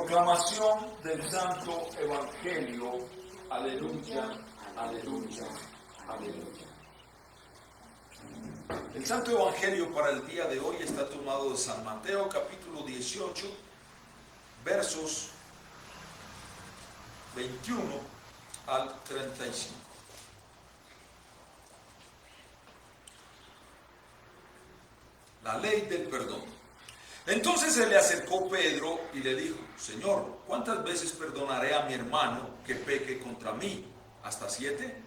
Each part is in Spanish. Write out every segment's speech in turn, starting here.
Proclamación del Santo Evangelio. Aleluya, aleluya, aleluya. El Santo Evangelio para el día de hoy está tomado de San Mateo, capítulo 18, versos 21 al 35. La ley del perdón. Entonces se le acercó Pedro y le dijo: Señor, ¿cuántas veces perdonaré a mi hermano que peque contra mí? ¿Hasta 7?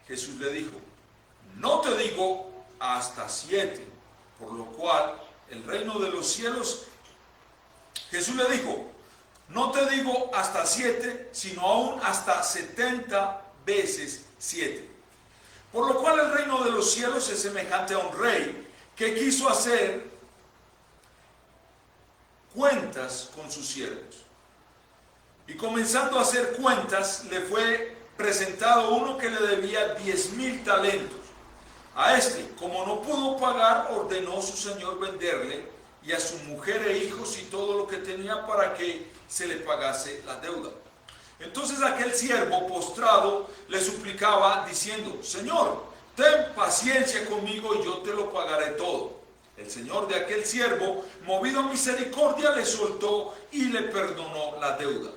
Jesús le dijo: no te digo hasta 7, por lo cual el reino de los cielos... Jesús le dijo: no te digo hasta 7, sino aún hasta 70 veces 7. Por lo cual el reino de los cielos es semejante a un rey que quiso hacer cuentas con sus siervos. Y comenzando a hacer cuentas, le fue presentado uno que le debía 10,000 talentos. A este, como no pudo pagar, ordenó su señor venderle y a su mujer e hijos y todo lo que tenía para que se le pagase la deuda. Entonces aquel siervo postrado le suplicaba diciendo: Señor, ten paciencia conmigo y yo te lo pagaré todo. El señor de aquel siervo, movido a misericordia, le soltó y le perdonó la deuda.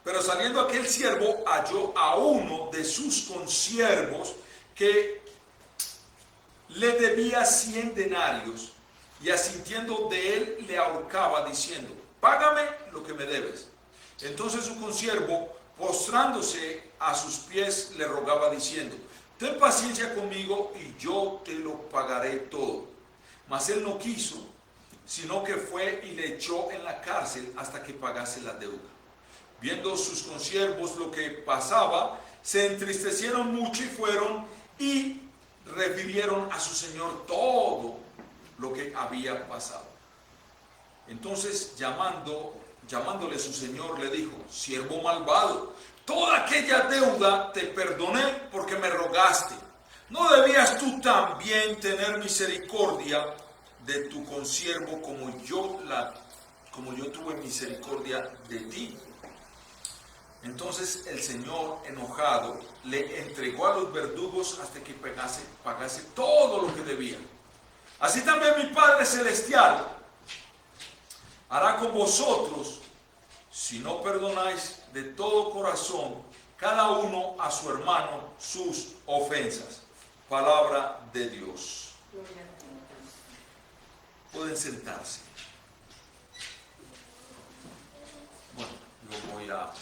Pero saliendo aquel siervo, halló a uno de sus consiervos que le debía 100 denarios, y asintiendo de él le ahorcaba diciendo: págame lo que me debes. Entonces su consiervo, postrándose a sus pies, le rogaba diciendo: ten paciencia conmigo y yo te lo pagaré todo. Mas él no quiso, sino que fue y le echó en la cárcel hasta que pagase la deuda. Viendo sus consiervos lo que pasaba, se entristecieron mucho y fueron y refirieron a su señor todo lo que había pasado. Entonces llamándole su señor, le dijo: siervo malvado, toda aquella deuda te perdoné porque me rogaste. ¿No debías tú también tener misericordia de tu consiervo como yo tuve misericordia de ti? Entonces el señor, enojado, le entregó a los verdugos hasta que pagase todo lo que debía. Así también mi Padre Celestial hará con vosotros si no perdonáis de todo corazón cada uno a su hermano sus ofensas. Palabra de Dios. Pueden sentarse. Bueno, yo voy a...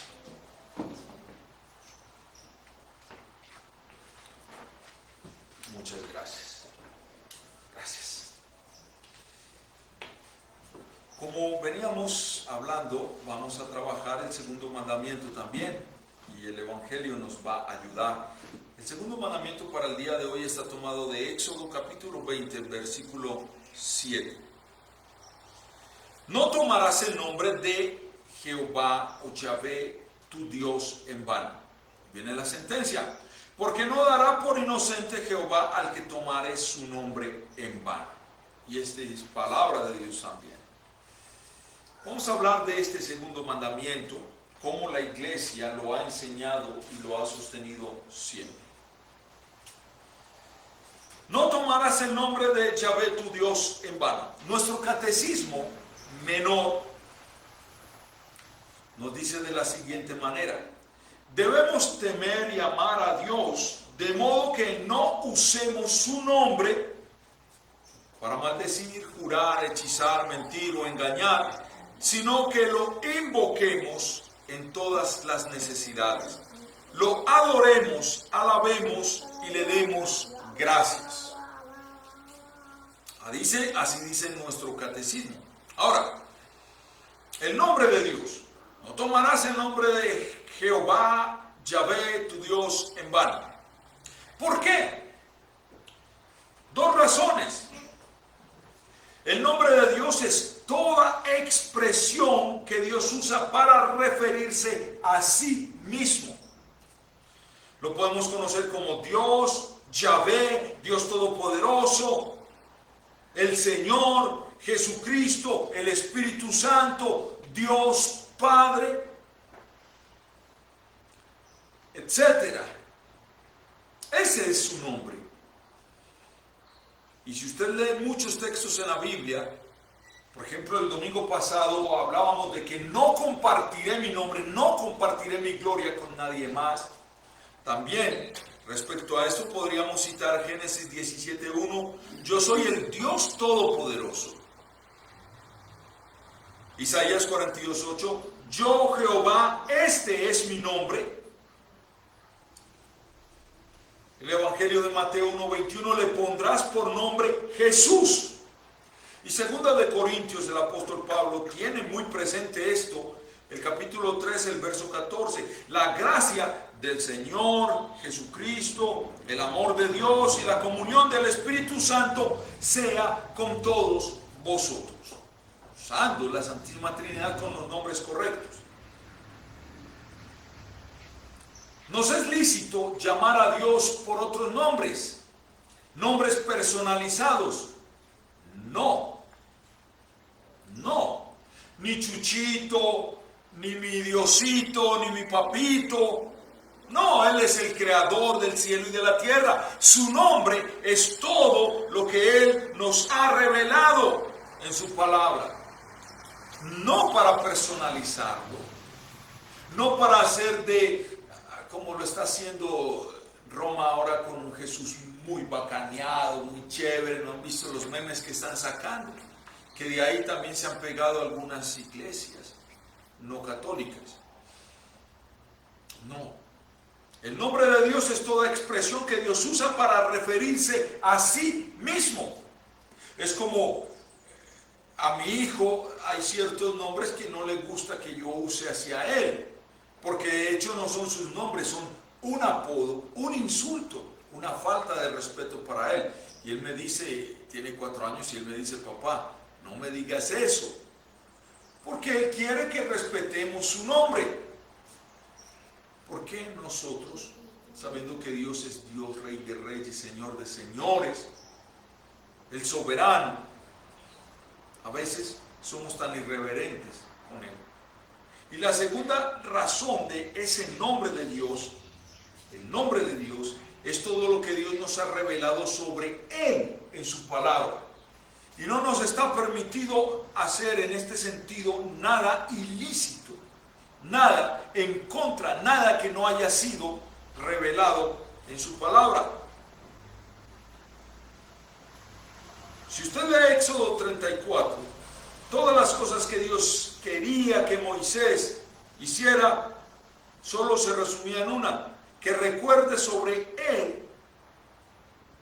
Muchas gracias. Gracias. Como veníamos hablando, vamos a trabajar el segundo mandamiento también, y el Evangelio nos va a ayudar. El segundo mandamiento para el día de hoy está tomado de Éxodo capítulo 20, versículo 7. No tomarás el nombre de Jehová o Yahvé, tu Dios, en vano. Viene la sentencia: porque no dará por inocente Jehová al que tomare su nombre en vano. Y esta es palabra de Dios también. Vamos a hablar de este segundo mandamiento, cómo la iglesia lo ha enseñado y lo ha sostenido siempre. No tomarás el nombre de Yahvé tu Dios en vano. Nuestro catecismo menor nos dice de la siguiente manera: debemos temer y amar a Dios, de modo que no usemos su nombre para maldecir, jurar, hechizar, mentir o engañar, sino que lo invoquemos en todas las necesidades. Lo adoremos, alabemos y le demos gracias. Así dice nuestro catecismo. Ahora, el nombre de Dios. No tomarás el nombre de Jehová, Yahvé, tu Dios, en vano. ¿Por qué? 2 razones. El nombre de Dios es toda expresión que Dios usa para referirse a sí mismo. Lo podemos conocer como Dios, Yahvé, Dios Todopoderoso, el Señor, Jesucristo, el Espíritu Santo, Dios Padre, etcétera. Ese es su nombre. Y si usted lee muchos textos en la Biblia, por ejemplo, el domingo pasado hablábamos de que no compartiré mi nombre, no compartiré mi gloria con nadie más. También, respecto a esto, podríamos citar Génesis 17:1, yo soy el Dios Todopoderoso. Isaías 42:8, yo Jehová, este es mi nombre. El Evangelio de Mateo 1:21, le pondrás por nombre Jesús. Y segunda de Corintios, el apóstol Pablo tiene muy presente esto, el capítulo 3, el verso 14, la gracia del Señor Jesucristo, el amor de Dios y la comunión del Espíritu Santo sea con todos vosotros. Usando la Santísima Trinidad con los nombres correctos. Nos es lícito llamar a Dios por otros nombres, nombres personalizados. No, ni Chuchito, ni mi Diosito, ni mi Papito. No, Él es el creador del cielo y de la tierra. Su nombre es todo lo que Él nos ha revelado en su palabra. No para personalizarlo, no para hacer como lo está haciendo Roma ahora con un Jesús muy bacaneado, muy chévere. ¿No han visto los memes que están sacando? Que de ahí también se han pegado algunas iglesias no católicas. No. El nombre de Dios es toda expresión que Dios usa para referirse a sí mismo. Es como a mi hijo hay ciertos nombres que no le gusta que yo use hacia él, porque de hecho no son sus nombres, son un apodo, un insulto, una falta de respeto para él. Y él me dice, tiene 4 años, y él me dice, papá, no me digas eso, porque él quiere que respetemos su nombre. ¿Por qué nosotros, sabiendo que Dios es Dios, Rey de Reyes, Señor de Señores, el soberano, a veces somos tan irreverentes con Él? Y la segunda razón de ese nombre de Dios, el nombre de Dios, es todo lo que Dios nos ha revelado sobre Él en su palabra. Y no nos está permitido hacer en este sentido nada ilícito, nada en contra, nada que no haya sido revelado en su palabra. Si usted lee Éxodo 34, todas las cosas que Dios quería que Moisés hiciera, solo se resumía en una, que recuerde sobre él,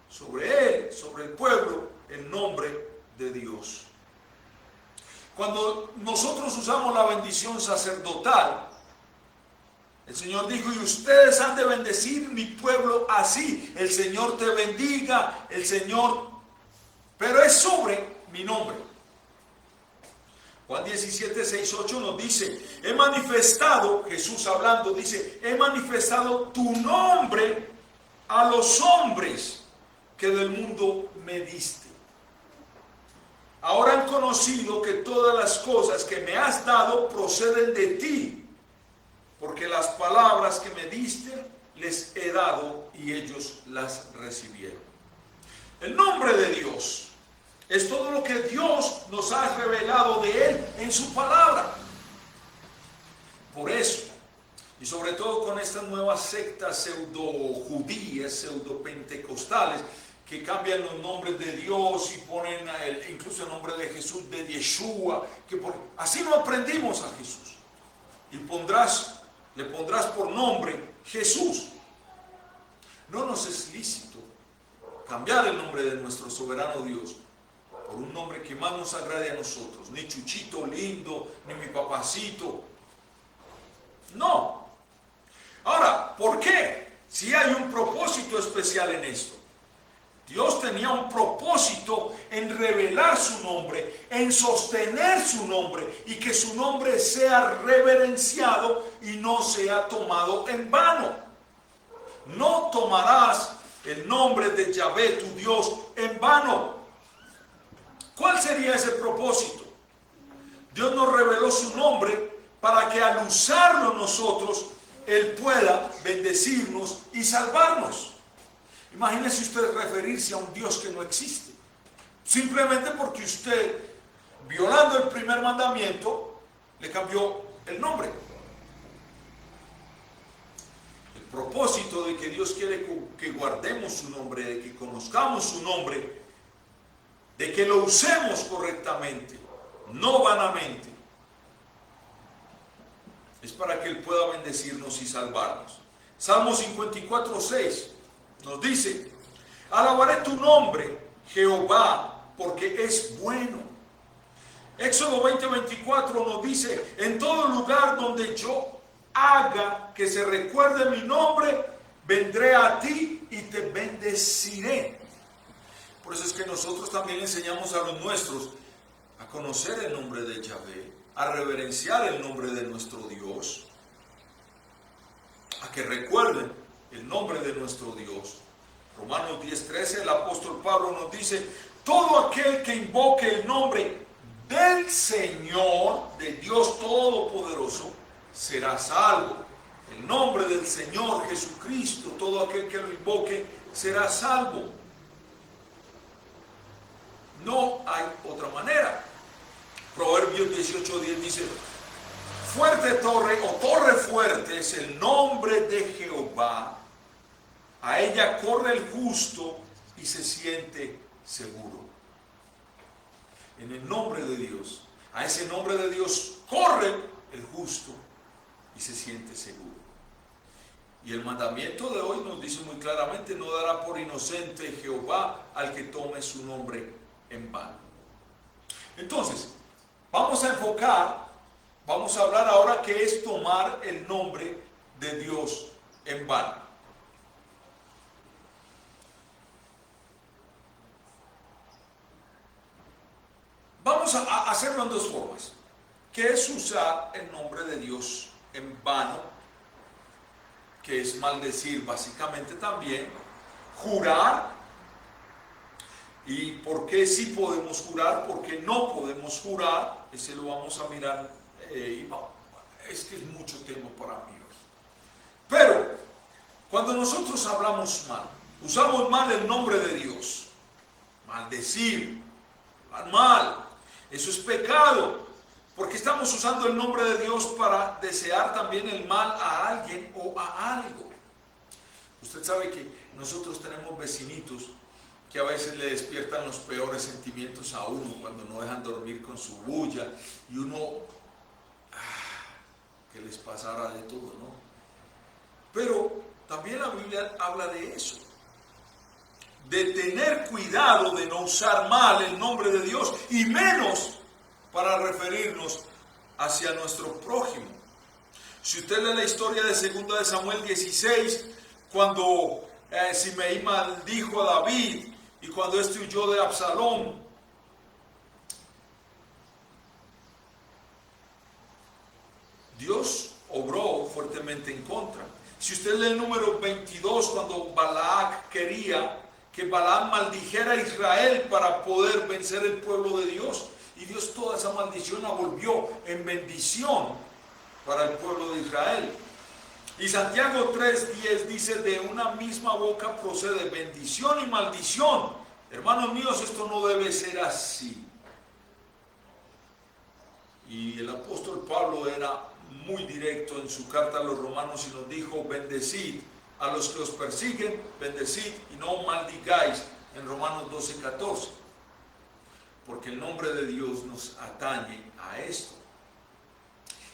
sobre el pueblo, el nombre de Dios. Cuando nosotros usamos la bendición sacerdotal, el Señor dijo, y ustedes han de bendecir mi pueblo así, el Señor te bendiga, el Señor, pero es sobre mi nombre. Juan 17, 6, 8 nos dice, he manifestado, Jesús hablando, dice, he manifestado tu nombre a los hombres que del mundo me diste. Ahora han conocido que todas las cosas que me has dado proceden de ti, porque las palabras que me diste les he dado y ellos las recibieron. El nombre de Dios es todo lo que Dios nos ha revelado de Él en su palabra. Por eso, y sobre todo con estas nuevas sectas pseudo-judías, pseudo-pentecostales, que cambian los nombres de Dios y ponen incluso el nombre de Jesús, de Yeshua, así no aprendimos a Jesús. Y le pondrás por nombre Jesús. No nos es lícito cambiar el nombre de nuestro soberano Dios por un nombre que más nos agrade a nosotros, ni Chuchito lindo, ni mi papacito. No. Ahora, ¿por qué? Si hay un propósito especial en esto. Dios tenía un propósito en revelar su nombre, en sostener su nombre y que su nombre sea reverenciado y no sea tomado en vano. No tomarás el nombre de Yahvé, tu Dios, en vano. ¿Cuál sería ese propósito? Dios nos reveló su nombre para que al usarlo nosotros, Él pueda bendecirnos y salvarnos. Imagínese usted referirse a un Dios que no existe, simplemente porque usted, violando el primer mandamiento, le cambió el nombre. El propósito de que Dios quiere que guardemos su nombre, de que conozcamos su nombre, de que lo usemos correctamente, no vanamente, es para que Él pueda bendecirnos y salvarnos. Salmo 54:6 nos dice: alabaré tu nombre, Jehová, porque es bueno. Éxodo 20:24 nos dice: en todo lugar donde yo haga que se recuerde mi nombre, vendré a ti y te bendeciré. Por eso es que nosotros también enseñamos a los nuestros a conocer el nombre de Yahvé, a reverenciar el nombre de nuestro Dios, a que recuerden el nombre de nuestro Dios. Romanos 10:13, el apóstol Pablo nos dice: todo aquel que invoque el nombre del Señor, de Dios Todopoderoso, será salvo. El nombre del Señor Jesucristo, todo aquel que lo invoque será salvo. No hay otra manera. Proverbios 18:10 dice: fuerte torre o torre fuerte es el nombre de Jehová, a ella corre el justo y se siente seguro. En el nombre de Dios, a ese nombre de Dios corre el justo y se siente seguro. Y el mandamiento de hoy nos dice muy claramente: no dará por inocente Jehová al que tome su nombre en vano. Entonces, vamos a hablar ahora qué es tomar el nombre de Dios en vano. Vamos a hacerlo en dos formas. ¿Qué es usar el nombre de Dios en vano? Que es maldecir básicamente también. Jurar. ¿Y por qué sí podemos jurar? ¿Por qué no podemos jurar? Ese lo vamos a mirar. Es que es mucho tema para mí. Pero cuando nosotros hablamos mal, usamos mal el nombre de Dios. Maldecir, hablar mal. Eso es pecado, porque estamos usando el nombre de Dios para desear también el mal a alguien o a algo. Usted sabe que nosotros tenemos vecinitos que a veces le despiertan los peores sentimientos a uno cuando no dejan dormir con su bulla y uno, que les pasara de todo, ¿no? Pero también la Biblia habla de eso, de tener cuidado de no usar mal el nombre de Dios, y menos para referirnos hacia nuestro prójimo. Si usted lee la historia de 2 de Samuel 16, cuando Simei maldijo a David y cuando éste huyó de Absalón, Dios obró fuertemente en contra. Si usted lee el número 22, cuando Balac quería que Balaam maldijera a Israel para poder vencer el pueblo de Dios, y Dios toda esa maldición la volvió en bendición para el pueblo de Israel. Y Santiago 3:10 dice: de una misma boca procede bendición y maldición. Hermanos míos, esto no debe ser así. Y el apóstol Pablo era muy directo en su carta a los romanos y nos dijo: bendecid a los que os persiguen, bendecid y no maldigáis, en Romanos 12:14. Porque el nombre de Dios nos atañe a esto.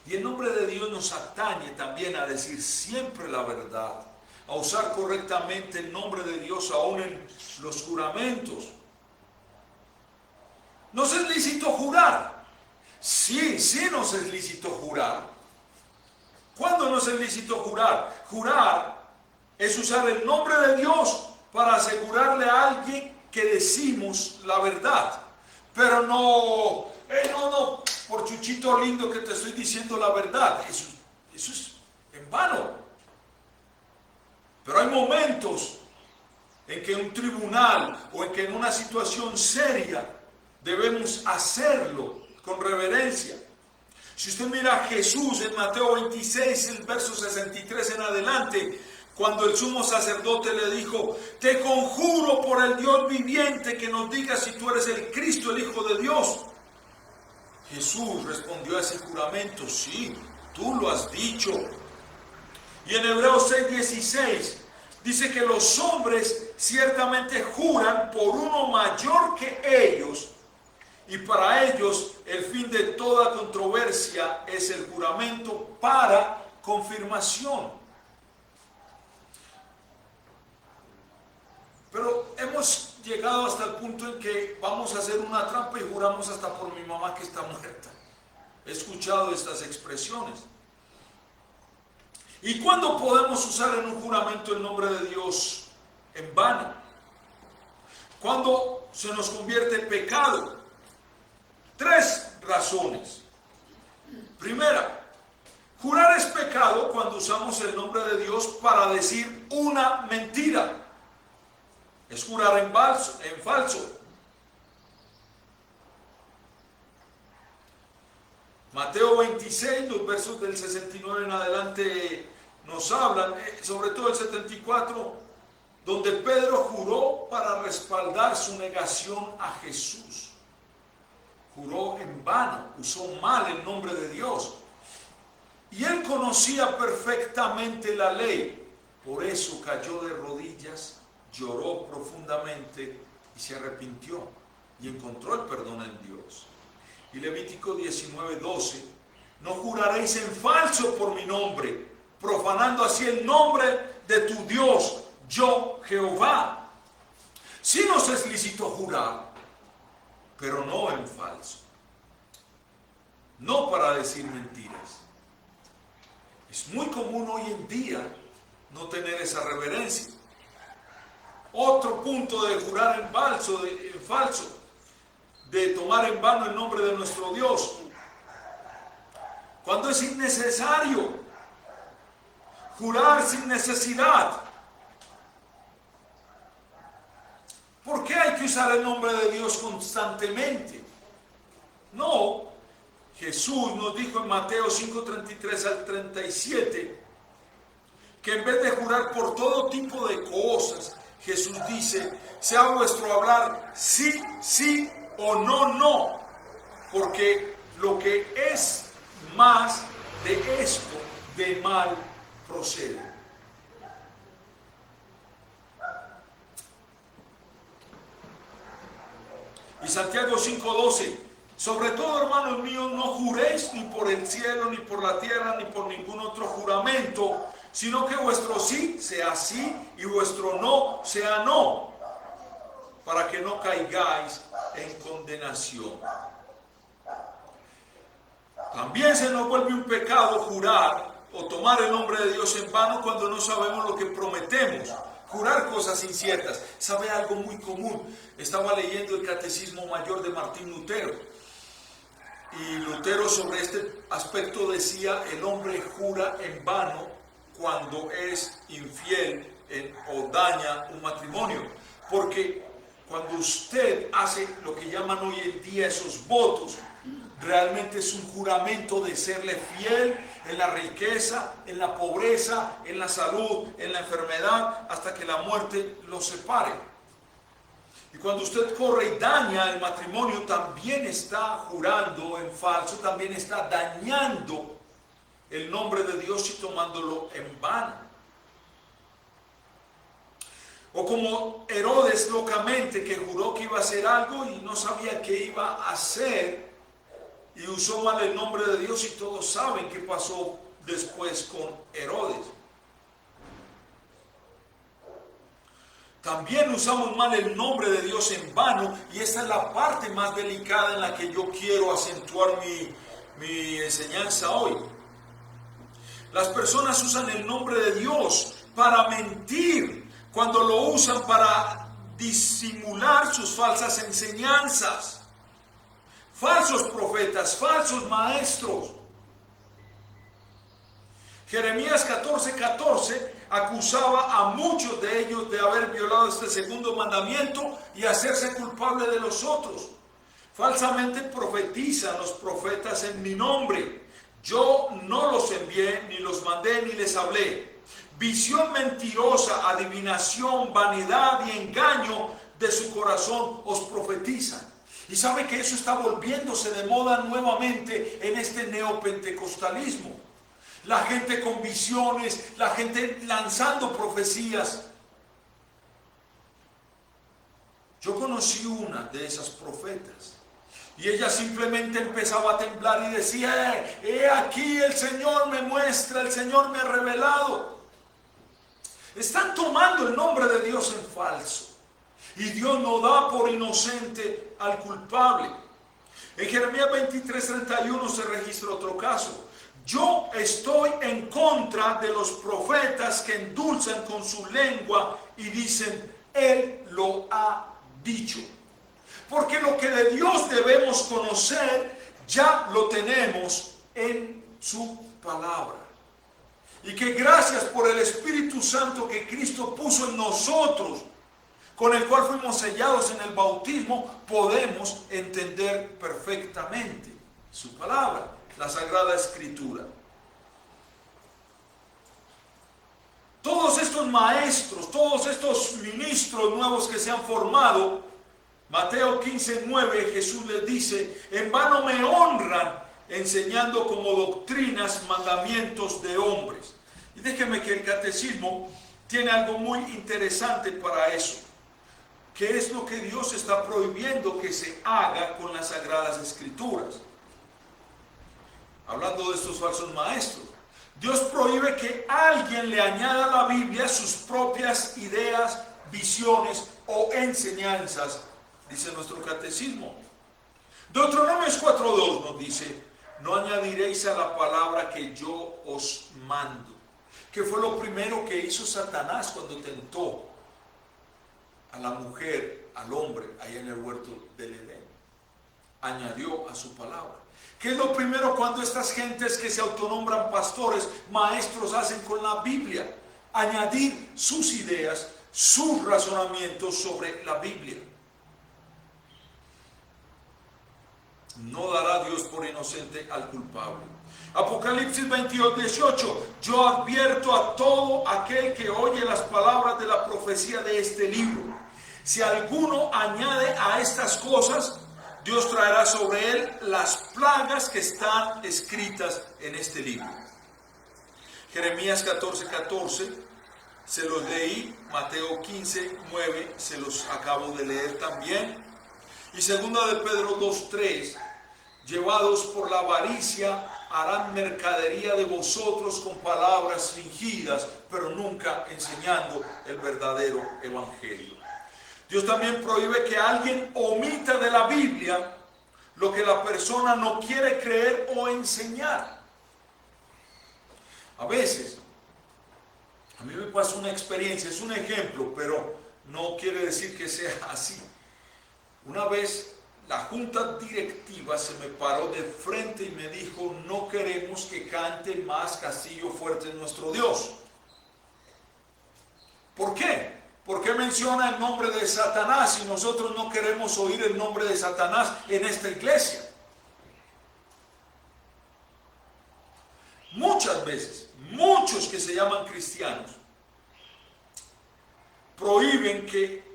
Y el nombre de Dios nos atañe también a decir siempre la verdad, a usar correctamente el nombre de Dios aún en los juramentos. ¿Nos es lícito jurar? Sí nos es lícito jurar. ¿Cuándo nos es lícito jurar? Jurar es usar el nombre de Dios para asegurarle a alguien que decimos la verdad. Pero no, por chuchito lindo que te estoy diciendo la verdad. Eso es en vano. Pero hay momentos en que en un tribunal o en una situación seria debemos hacerlo con reverencia. Si usted mira a Jesús en Mateo 26, el verso 63 en adelante, cuando el sumo sacerdote le dijo: te conjuro por el Dios viviente que nos digas si tú eres el Cristo, el Hijo de Dios. Jesús respondió a ese juramento: sí, tú lo has dicho. Y en Hebreos 6:16 dice que los hombres ciertamente juran por uno mayor que ellos, y para ellos el fin de toda controversia es el juramento para confirmación. Pero hemos llegado hasta el punto en que vamos a hacer una trampa y juramos hasta por mi mamá que está muerta. He escuchado estas expresiones. ¿Y cuándo podemos usar en un juramento el nombre de Dios en vano? Cuando se nos convierte en pecado. 3 razones. Primera, jurar es pecado cuando usamos el nombre de Dios para decir una mentira. Es jurar en falso. Mateo 26, los versos del 69 en adelante nos hablan, sobre todo el 74, donde Pedro juró para respaldar su negación a Jesús. Juró en vano, usó mal el nombre de Dios. Y él conocía perfectamente la ley, por eso cayó de rodillas, lloró profundamente y se arrepintió y encontró el perdón en Dios. Y Levítico 19:12: no juraréis en falso por mi nombre, profanando así el nombre de tu Dios, yo Jehová. Sí nos es lícito jurar, pero no en falso, no para decir mentiras. Es muy común hoy en día no tener esa reverencia. Otro punto de jurar en falso, de tomar en vano el nombre de nuestro Dios, cuando es innecesario, jurar sin necesidad. ¿Por qué hay que usar el nombre de Dios constantemente? No, Jesús nos dijo en Mateo 5:33 al 37 que en vez de jurar por todo tipo de cosas, Jesús dice: sea vuestro hablar sí, sí o no, no, porque lo que es más de esto, de mal procede. Y Santiago 5:12: sobre todo, hermanos míos, no juréis ni por el cielo, ni por la tierra, ni por ningún otro juramento, sino que vuestro sí sea sí y vuestro no sea no, para que no caigáis en condenación. También se nos vuelve un pecado jurar o tomar el nombre de Dios en vano cuando no sabemos lo que prometemos. Jurar cosas inciertas. ¿Sabe algo muy común? Estaba leyendo el Catecismo Mayor de Martín Lutero. Y Lutero sobre este aspecto decía: el hombre jura en vano cuando es infiel o daña un matrimonio. Porque cuando usted hace lo que llaman hoy en día esos votos, realmente es un juramento de serle fiel en la riqueza, en la pobreza, en la salud, en la enfermedad, hasta que la muerte los separe. Y cuando usted corre y daña el matrimonio, también está jurando en falso, también está dañando el nombre de Dios y tomándolo en vano. O como Herodes locamente, que juró que iba a hacer algo y no sabía qué iba a hacer, y usó mal el nombre de Dios, y todos saben qué pasó después con Herodes. También usamos mal el nombre de Dios en vano, y esta es la parte más delicada en la que yo quiero acentuar mi enseñanza hoy. Las personas usan el nombre de Dios para mentir, cuando lo usan para disimular sus falsas enseñanzas. Falsos profetas, falsos maestros. Jeremías 14:14 acusaba a muchos de ellos de haber violado este segundo mandamiento y hacerse culpable de los otros. Falsamente profetizan los profetas en mi nombre. Yo no los envié, ni los mandé, ni les hablé. Visión mentirosa, adivinación, vanidad y engaño de su corazón os profetizan. Y sabe que eso está volviéndose de moda nuevamente en este neopentecostalismo. La gente con visiones, la gente lanzando profecías. Yo conocí una de esas profetas. Y ella simplemente empezaba a temblar y decía, he aquí el Señor me muestra, el Señor me ha revelado. Están tomando el nombre de Dios en falso. Y Dios no da por inocente al culpable. En Jeremías 23:31 se registra otro caso. Yo estoy en contra de los profetas que endulzan con su lengua y dicen, Él lo ha dicho. Porque lo que de Dios debemos conocer, ya lo tenemos en su palabra. Y que gracias por el Espíritu Santo que Cristo puso en nosotros, con el cual fuimos sellados en el bautismo, podemos entender perfectamente su palabra, la Sagrada Escritura. Todos estos maestros, todos estos ministros nuevos que se han formado, Mateo 15:9, Jesús les dice, en vano me honran enseñando como doctrinas mandamientos de hombres. Y déjeme que el catecismo tiene algo muy interesante para eso. ¿Qué es lo que Dios está prohibiendo que se haga con las Sagradas Escrituras? Hablando de estos falsos maestros. Dios prohíbe que alguien le añada a la Biblia sus propias ideas, visiones o enseñanzas, dice nuestro catecismo. Deuteronomios 4:2 nos dice, no añadiréis a la palabra que yo os mando. Que fue lo primero que hizo Satanás cuando tentó a la mujer, al hombre, allá en el huerto del Edén. Añadió a su palabra. ¿Qué es lo primero cuando estas gentes que se autonombran pastores, maestros, hacen con la Biblia? Añadir sus ideas, sus razonamientos sobre la Biblia. No dará Dios por inocente al culpable. Apocalipsis 22:18. Yo advierto a todo aquel que oye las palabras de la profecía de este libro. Si alguno añade a estas cosas, Dios traerá sobre él las plagas que están escritas en este libro. Jeremías 14:14, se los leí. Mateo 15:9, se los acabo de leer también. Y segunda de Pedro 2:3, llevados por la avaricia, harán mercadería de vosotros con palabras fingidas, pero nunca enseñando el verdadero evangelio. Dios también prohíbe que alguien omita de la Biblia lo que la persona no quiere creer o enseñar. A veces, a mí me pasa una experiencia, es un ejemplo, pero no quiere decir que sea así. Una vez la junta directiva se me paró de frente y me dijo, no queremos que cante más Castillo Fuerte es nuestro Dios. ¿Por qué? ¿Por qué menciona el nombre de Satanás si nosotros no queremos oír el nombre de Satanás en esta iglesia? Muchas veces, muchos que se llaman cristianos prohíben que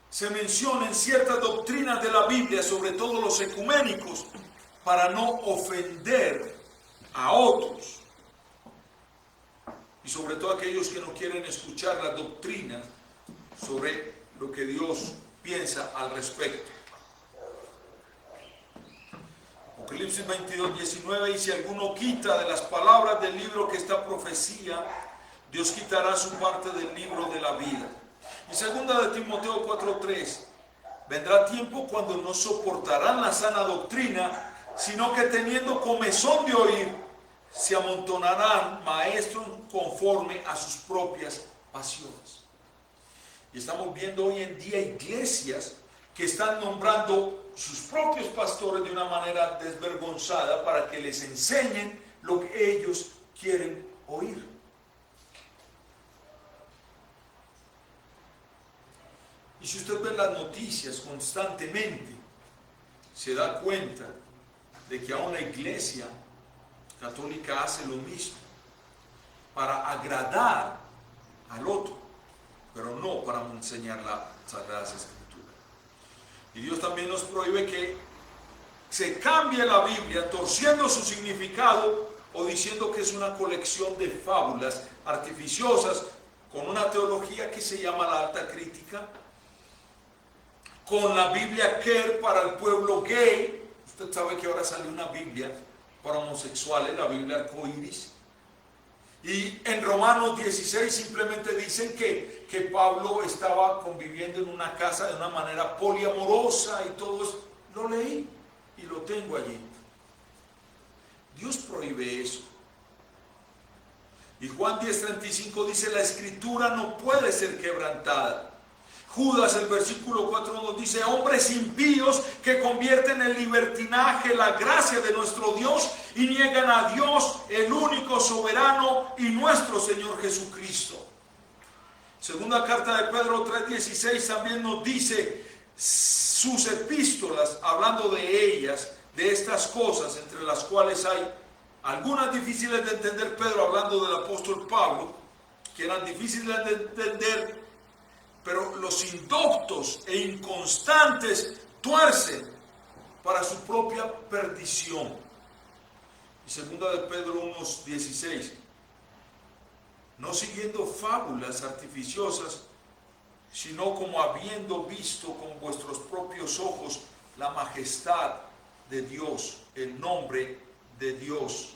se mencionen ciertas doctrinas de la Biblia, sobre todo los ecuménicos, para no ofender a otros. Y sobre todo aquellos que no quieren escuchar las doctrinas sobre lo que Dios piensa al respecto. Apocalipsis 22:19, y si alguno quita de las palabras del libro que esta profecía, Dios quitará su parte del libro de la vida. Y segunda de Timoteo 4:3, vendrá tiempo cuando no soportarán la sana doctrina, sino que teniendo comezón de oír, se amontonarán maestros conforme a sus propias pasiones. Y estamos viendo hoy en día iglesias que están nombrando sus propios pastores de una manera desvergonzada para que les enseñen lo que ellos quieren oír. Y si usted ve las noticias constantemente, se da cuenta de que a una iglesia católica hace lo mismo para agradar al otro, pero no para enseñar las Sagradas Escrituras. Y Dios también nos prohíbe que se cambie la Biblia torciendo su significado o diciendo que es una colección de fábulas artificiosas con una teología que se llama la alta crítica, con la Biblia Kerr para el pueblo gay. Usted sabe que ahora salió una Biblia para homosexuales, la Biblia arcoíris. Y en Romanos 16 simplemente dicen que Pablo estaba conviviendo en una casa de una manera poliamorosa y todo eso. Lo leí y lo tengo allí. Dios prohíbe eso. Y Juan 10:35 dice: la escritura no puede ser quebrantada. Judas, el versículo 4 nos dice: hombres impíos que convierten en libertinaje la gracia de nuestro Dios y niegan a Dios, el único soberano y nuestro Señor Jesucristo. Segunda carta de Pedro 3:16 también nos dice sus epístolas, hablando de ellas, de estas cosas, entre las cuales hay algunas difíciles de entender. Pedro, hablando del apóstol Pablo, que eran difíciles de entender, pero los indoctos e inconstantes tuercen para su propia perdición. Y segunda de Pedro 1:16, no siguiendo fábulas artificiosas, sino como habiendo visto con vuestros propios ojos la majestad de Dios, el nombre de Dios.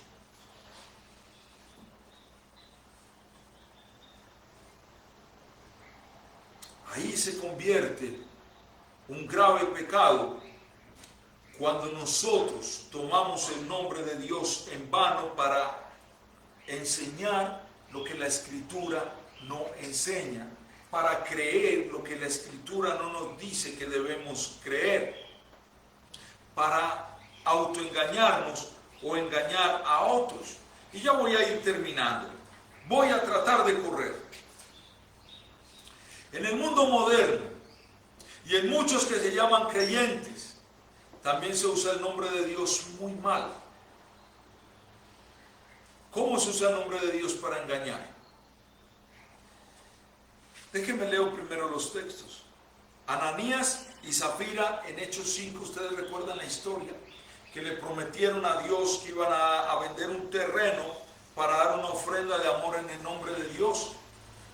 Ahí se convierte un grave pecado cuando nosotros tomamos el nombre de Dios en vano para enseñar lo que la Escritura no enseña, para creer lo que la Escritura no nos dice que debemos creer, para autoengañarnos o engañar a otros. Y ya voy a ir terminando. Voy a tratar de correr. En el mundo moderno y en muchos que se llaman creyentes, también se usa el nombre de Dios muy mal. ¿Cómo se usa el nombre de Dios para engañar? Déjenme leer primero los textos. Ananías y Zafira en Hechos 5, ustedes recuerdan la historia, que le prometieron a Dios que iban a vender un terreno para dar una ofrenda de amor en el nombre de Dios.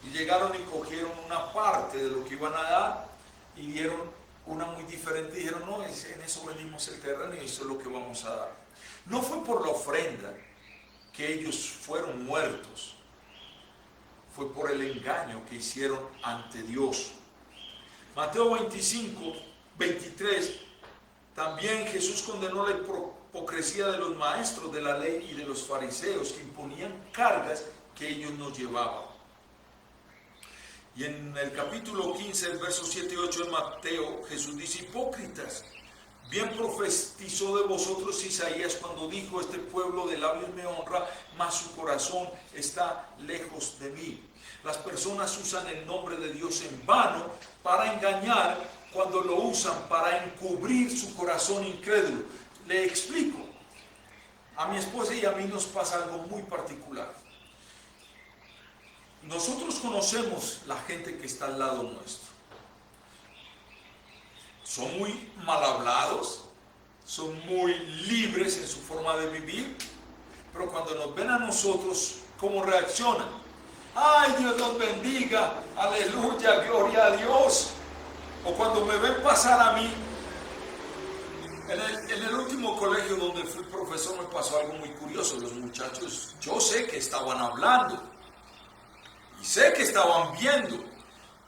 Y llegaron y cogieron una parte de lo que iban a dar y dieron una muy diferente. Y dijeron: no, en eso vendimos el terreno y eso es lo que vamos a dar. No fue por la ofrenda que ellos fueron muertos, fue por el engaño que hicieron ante Dios. Mateo 25:23, también Jesús condenó la hipocresía de los maestros de la ley y de los fariseos, que imponían cargas que ellos no llevaban. Y en el capítulo 15, el verso 7 y 8 de Mateo, Jesús dice: hipócritas, bien profetizó de vosotros Isaías cuando dijo: este pueblo de labios me honra, mas su corazón está lejos de mí. Las personas usan el nombre de Dios en vano para engañar, cuando lo usan para encubrir su corazón incrédulo. Le explico. A mi esposa y a mí nos pasa algo muy particular. Nosotros conocemos la gente que está al lado nuestro. Son muy mal hablados, son muy libres en su forma de vivir, pero cuando nos ven a nosotros, ¿cómo reaccionan? ¡Ay, Dios los bendiga! ¡Aleluya! ¡Gloria a Dios! O cuando me ven pasar a mí, en el último colegio donde fui profesor me pasó algo muy curioso. Los muchachos, yo sé que estaban hablando y sé que estaban viendo,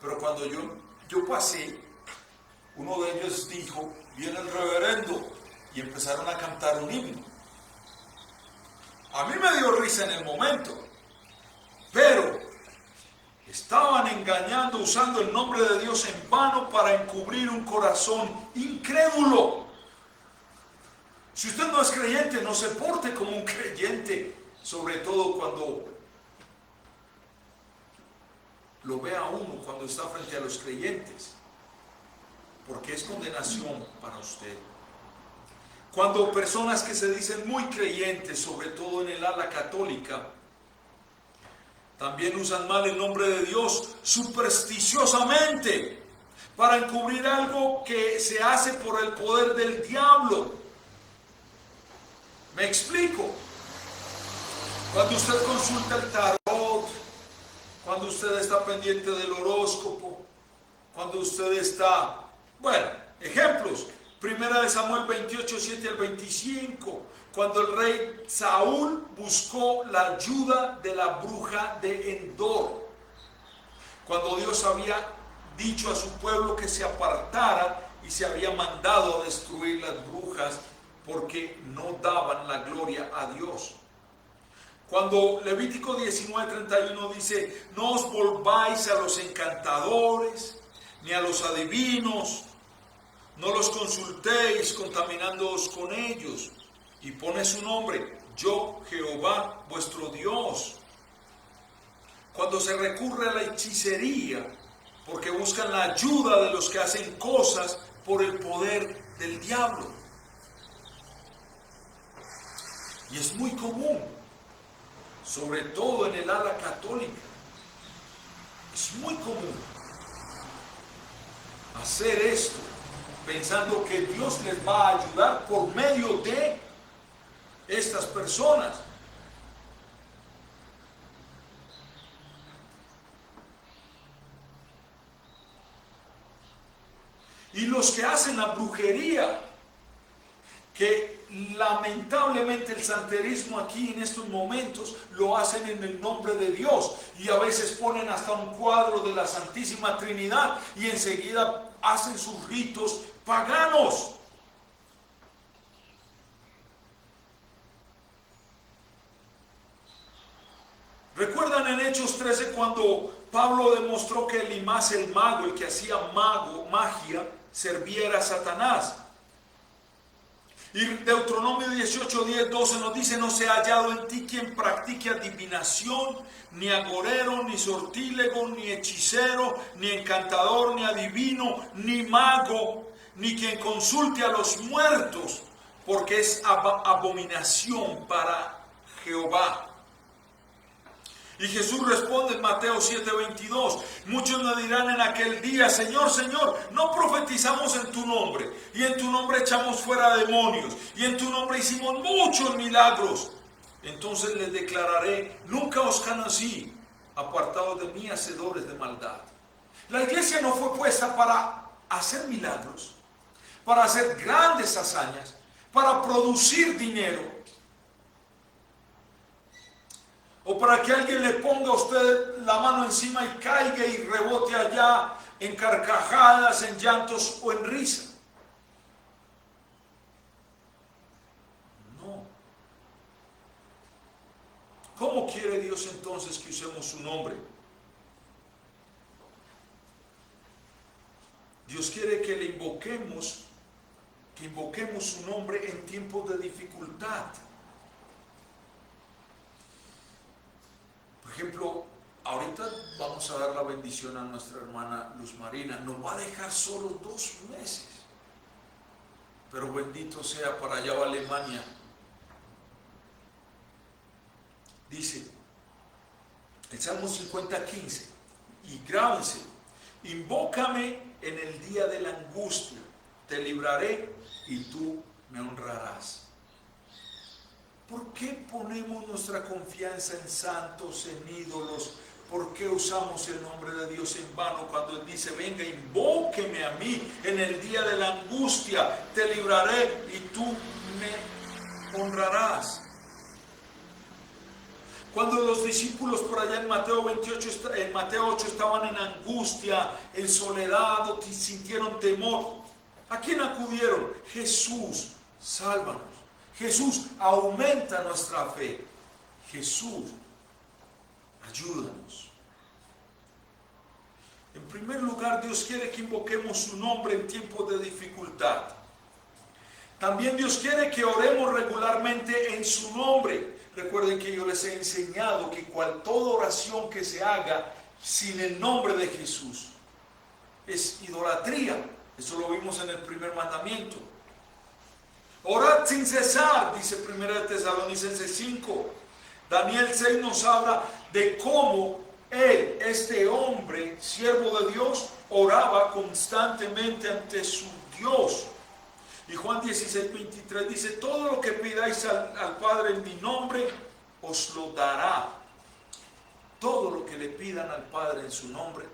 pero cuando yo pasé, uno de ellos dijo: viene el reverendo, y empezaron a cantar un himno. A mí me dio risa en el momento, pero estaban engañando, usando el nombre de Dios en vano para encubrir un corazón incrédulo. Si usted no es creyente, no se porte como un creyente, sobre todo cuando lo vea uno, cuando está frente a los creyentes, porque es condenación para usted. Cuando personas que se dicen muy creyentes, sobre todo en el ala católica, también usan mal el nombre de Dios supersticiosamente para encubrir algo que se hace por el poder del diablo. ¿Me explico? Cuando usted consulta el tarot, cuando usted está pendiente del horóscopo, cuando usted está, bueno, ejemplos, Primera de Samuel 28, 7 al 25, cuando el rey Saúl buscó la ayuda de la bruja de Endor, cuando Dios había dicho a su pueblo que se apartara y se había mandado a destruir las brujas porque no daban la gloria a Dios. Cuando Levítico 19:31 dice, no os volváis a los encantadores, ni a los adivinos, no los consultéis contaminándoos con ellos, y pone su nombre, yo Jehová vuestro Dios. Cuando se recurre a la hechicería, porque buscan la ayuda de los que hacen cosas por el poder del diablo. Y es muy común, sobre todo en el ala católica, es muy común hacer esto, pensando que Dios les va a ayudar por medio de estas personas. Y los que hacen la brujería, que lamentablemente el santerismo aquí en estos momentos lo hacen en el nombre de Dios, y a veces ponen hasta un cuadro de la Santísima Trinidad y enseguida hacen sus ritos paganos. ¿Recuerdan en Hechos 13 cuando Pablo demostró que Elimas el mago, el que hacía magia, servía a Satanás? Y Deuteronomio 18, 10, 12 nos dice, no se ha hallado en ti quien practique adivinación, ni agorero, ni sortílego, ni hechicero, ni encantador, ni adivino, ni mago, ni quien consulte a los muertos, porque es abominación para Jehová. Y Jesús responde en Mateo 7:22, muchos me dirán en aquel día, Señor, Señor, no profetizamos en tu nombre, y en tu nombre echamos fuera demonios, y en tu nombre hicimos muchos milagros. Entonces les declararé, nunca os conocí, apartados de mí, hacedores de maldad. La iglesia no fue puesta para hacer milagros, para hacer grandes hazañas, para producir dinero, o para que alguien le ponga a usted la mano encima y caiga y rebote allá en carcajadas, en llantos o en risa. No. ¿Cómo quiere Dios entonces que usemos su nombre? Dios quiere que le invoquemos, su nombre en tiempos de dificultad. Por ejemplo, ahorita vamos a dar la bendición a nuestra hermana Luz Marina. Nos va a dejar solo 2 meses. Pero bendito sea, para allá va Alemania. Dice el Salmo 50:15, y grábense, invócame en el día de la angustia, te libraré y tú me honrarás. ¿Por qué ponemos nuestra confianza en santos, en ídolos? ¿Por qué usamos el nombre de Dios en vano cuando Él dice, venga, invóqueme a mí en el día de la angustia, te libraré y tú me honrarás? Cuando los discípulos por allá en Mateo 8 estaban en angustia, en soledad, o sintieron temor, ¿a quién acudieron? Jesús, sálvanos. Jesús, aumenta nuestra fe. Jesús, ayúdanos. En primer lugar, Dios quiere que invoquemos su nombre en tiempos de dificultad. También Dios quiere que oremos regularmente en su nombre. Recuerden que yo les he enseñado que toda oración que se haga sin el nombre de Jesús es idolatría. Eso lo vimos en el primer mandamiento. Orad sin cesar, dice 1 Tesalonicenses 5. Daniel 6 nos habla de cómo él, este hombre, siervo de Dios, oraba constantemente ante su Dios. Y Juan 16:23 dice, todo lo que pidáis al Padre en mi nombre, os lo dará. Todo lo que le pidan al Padre en su nombre,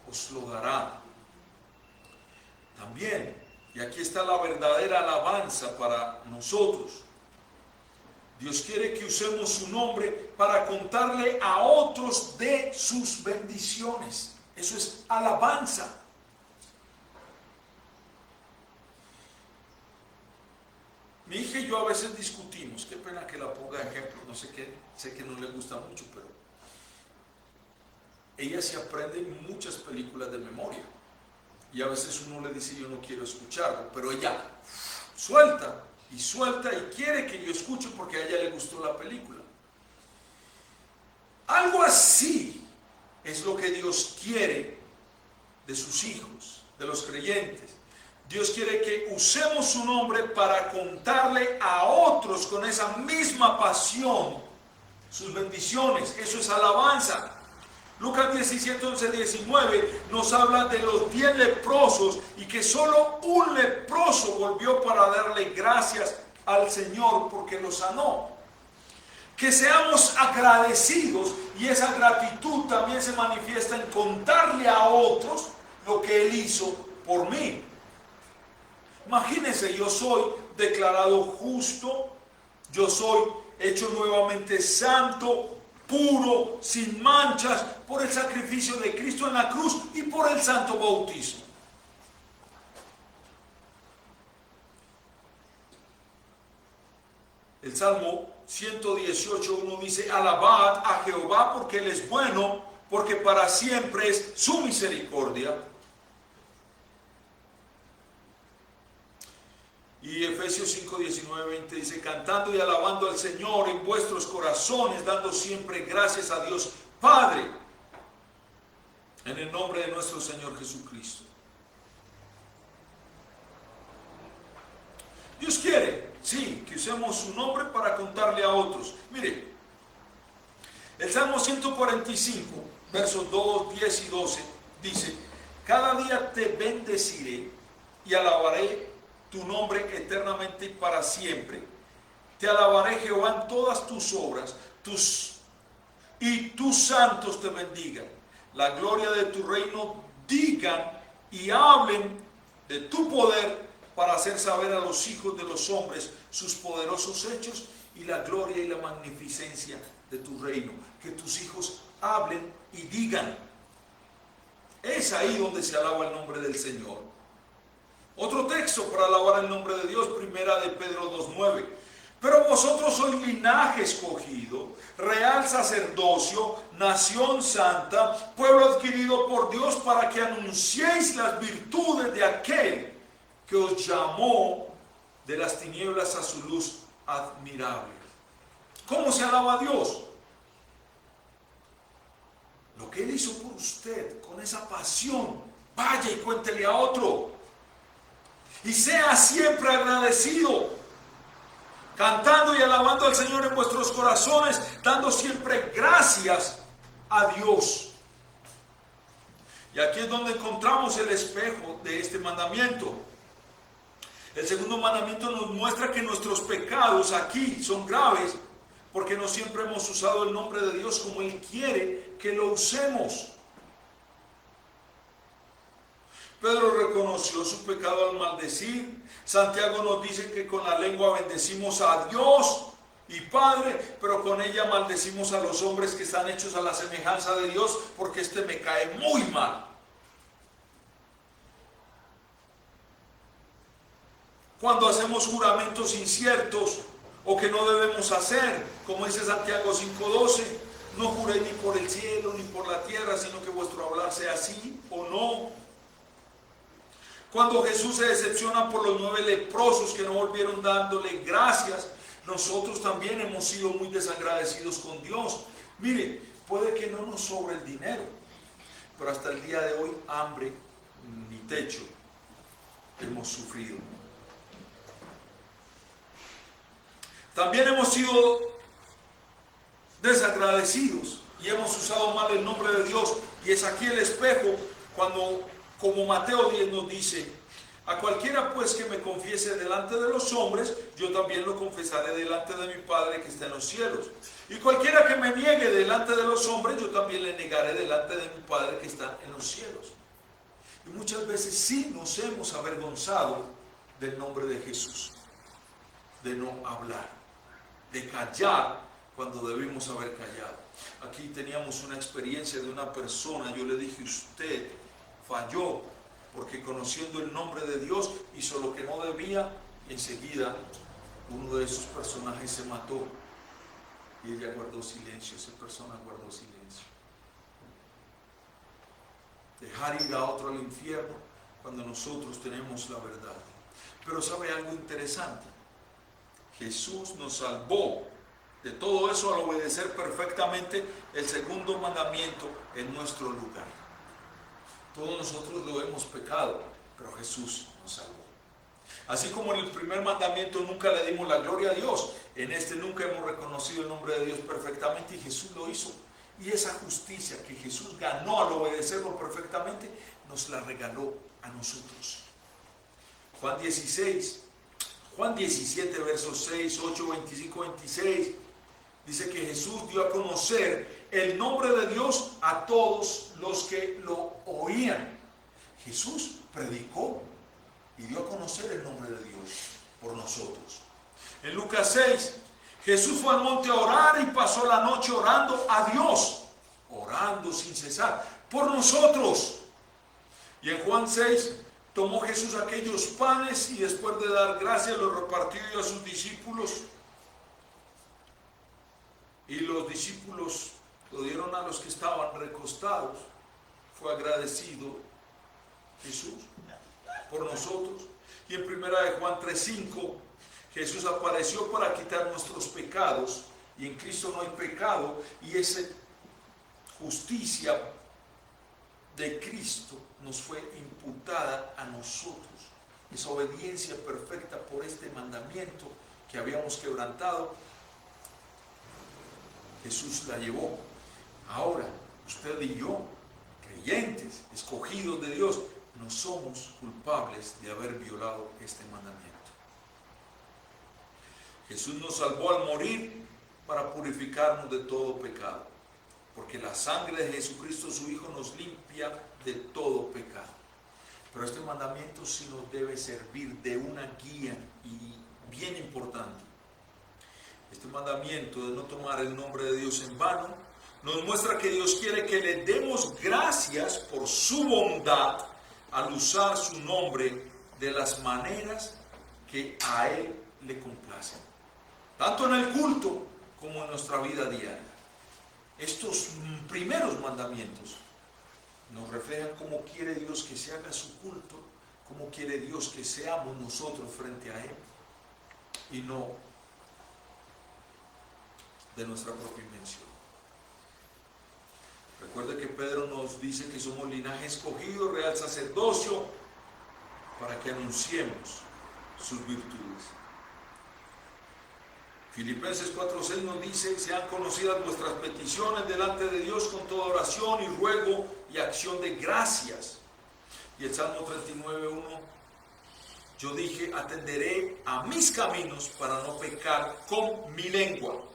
os lo dará. También, y aquí está la verdadera alabanza para nosotros. Dios quiere que usemos su nombre para contarle a otros de sus bendiciones. Eso es alabanza. Mi hija y yo a veces discutimos, qué pena que la ponga de ejemplo, no sé qué, sé que no le gusta mucho, pero ella se aprende muchas películas de memoria. Y a veces uno le dice, yo no quiero escucharlo, pero ella suelta y suelta y quiere que yo escuche porque a ella le gustó la película. Algo así es lo que Dios quiere de sus hijos, de los creyentes. Dios quiere que usemos su nombre para contarle a otros con esa misma pasión sus bendiciones. Eso es alabanza. Lucas 17, 11, 19 nos habla de los 10 leprosos y que solo un leproso volvió para darle gracias al Señor porque lo sanó. Que seamos agradecidos y esa gratitud también se manifiesta en contarle a otros lo que Él hizo por mí. Imagínense, yo soy declarado justo, yo soy hecho nuevamente santo, puro, sin manchas, por el sacrificio de Cristo en la cruz y por el santo bautismo. El Salmo 118:1 dice, alabad a Jehová porque Él es bueno, porque para siempre es su misericordia. Y Efesios 5, 19, 20 dice, cantando y alabando al Señor en vuestros corazones, dando siempre gracias a Dios Padre, en el nombre de nuestro Señor Jesucristo. Dios quiere, sí, que usemos su nombre para contarle a otros. Mire, el Salmo 145, versos 2, 10 y 12, dice, cada día te bendeciré y alabaré tu nombre eternamente y para siempre. Te alabaré, Jehová, en todas tus obras, y tus santos te bendigan. La gloria de tu reino digan y hablen de tu poder para hacer saber a los hijos de los hombres sus poderosos hechos y la gloria y la magnificencia de tu reino. Que tus hijos hablen y digan. Es ahí donde se alaba el nombre del Señor. Otro texto para alabar el nombre de Dios, primera de Pedro 2:9. Pero vosotros sois linaje escogido, real sacerdocio, nación santa, pueblo adquirido por Dios para que anunciéis las virtudes de aquel que os llamó de las tinieblas a su luz admirable. ¿Cómo se alaba a Dios? Lo que Él hizo por usted, con esa pasión, vaya y cuéntele a otro. Y sea siempre agradecido, cantando y alabando al Señor en vuestros corazones, dando siempre gracias a Dios. Y aquí es donde encontramos el espejo de este mandamiento. El segundo mandamiento nos muestra que nuestros pecados aquí son graves, porque no siempre hemos usado el nombre de Dios como Él quiere que lo usemos. Pedro reconoció su pecado al maldecir. Santiago nos dice que con la lengua bendecimos a Dios y Padre, pero con ella maldecimos a los hombres que están hechos a la semejanza de Dios, porque este me cae muy mal. Cuando hacemos juramentos inciertos o que no debemos hacer, como dice Santiago 5:12, no juréis ni por el cielo ni por la tierra, sino que vuestro hablar sea sí o no. Cuando Jesús se decepciona por los 9 leprosos que no volvieron dándole gracias, nosotros también hemos sido muy desagradecidos con Dios. Mire, puede que no nos sobre el dinero, pero hasta el día de hoy hambre ni techo hemos sufrido. También hemos sido desagradecidos y hemos usado mal el nombre de Dios. Y es aquí el espejo cuando, como Mateo 10 nos dice, a cualquiera pues que me confiese delante de los hombres, yo también lo confesaré delante de mi Padre que está en los cielos. Y cualquiera que me niegue delante de los hombres, yo también le negaré delante de mi Padre que está en los cielos. Y muchas veces sí nos hemos avergonzado del nombre de Jesús, de no hablar, de callar cuando debimos haber callado. Aquí teníamos una experiencia de una persona, yo le dije, usted falló, porque conociendo el nombre de Dios hizo lo que no debía, y enseguida uno de esos personajes se mató, y ella guardó silencio, esa persona guardó silencio. Dejar ir a otro al infierno cuando nosotros tenemos la verdad. Pero ¿sabe algo interesante? Jesús nos salvó de todo eso al obedecer perfectamente el segundo mandamiento en nuestro lugar. Todos nosotros lo hemos pecado, pero Jesús nos salvó. Así como en el primer mandamiento nunca le dimos la gloria a Dios, en este nunca hemos reconocido el nombre de Dios perfectamente, y Jesús lo hizo. Y esa justicia que Jesús ganó al obedecerlo perfectamente, nos la regaló a nosotros. Juan 17, versos 6, 8, 25, 26, dice que Jesús dio a conocer el nombre de Dios a todos los que lo oían. Jesús predicó y dio a conocer el nombre de Dios por nosotros. En Lucas 6, Jesús fue al monte a orar y pasó la noche orando a Dios, orando sin cesar, por nosotros. Y en Juan 6, tomó Jesús aquellos panes y después de dar gracias los repartió a sus discípulos. Y los discípulos lo dieron a los que estaban recostados. Fue agradecido Jesús por nosotros. Y en primera de Juan 3:5, Jesús apareció para quitar nuestros pecados, y en Cristo no hay pecado, y esa justicia de Cristo nos fue imputada a nosotros. Esa obediencia perfecta por este mandamiento que habíamos quebrantado, Jesús la llevó. Ahora, usted y yo, creyentes, escogidos de Dios, no somos culpables de haber violado este mandamiento. Jesús nos salvó al morir para purificarnos de todo pecado, porque la sangre de Jesucristo, su Hijo, nos limpia de todo pecado. Pero este mandamiento sí nos debe servir de una guía y bien importante. Este mandamiento de no tomar el nombre de Dios en vano nos muestra que Dios quiere que le demos gracias por su bondad al usar su nombre de las maneras que a Él le complacen, tanto en el culto como en nuestra vida diaria. Estos primeros mandamientos nos reflejan cómo quiere Dios que se haga su culto, cómo quiere Dios que seamos nosotros frente a Él, y no de nuestra propia invención. Recuerde que Pedro nos dice que somos linaje escogido, real sacerdocio, para que anunciemos sus virtudes. Filipenses 4:6 nos dice: sean conocidas vuestras peticiones delante de Dios con toda oración y ruego y acción de gracias. Y el Salmo 39:1: yo dije, atenderé a mis caminos para no pecar con mi lengua.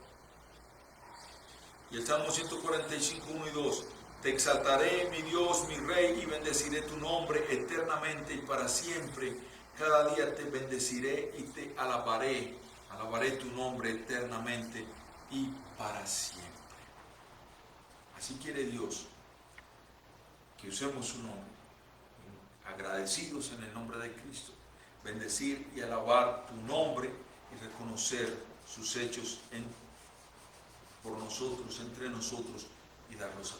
Y el Salmo 145:1 y 2: te exaltaré, mi Dios, mi Rey, y bendeciré tu nombre eternamente y para siempre. Cada día te bendeciré y te alabaré. Alabaré tu nombre eternamente y para siempre. Así quiere Dios que usemos su nombre, agradecidos en el nombre de Cristo, bendecir y alabar tu nombre y reconocer sus hechos por nosotros, entre nosotros, y darlos a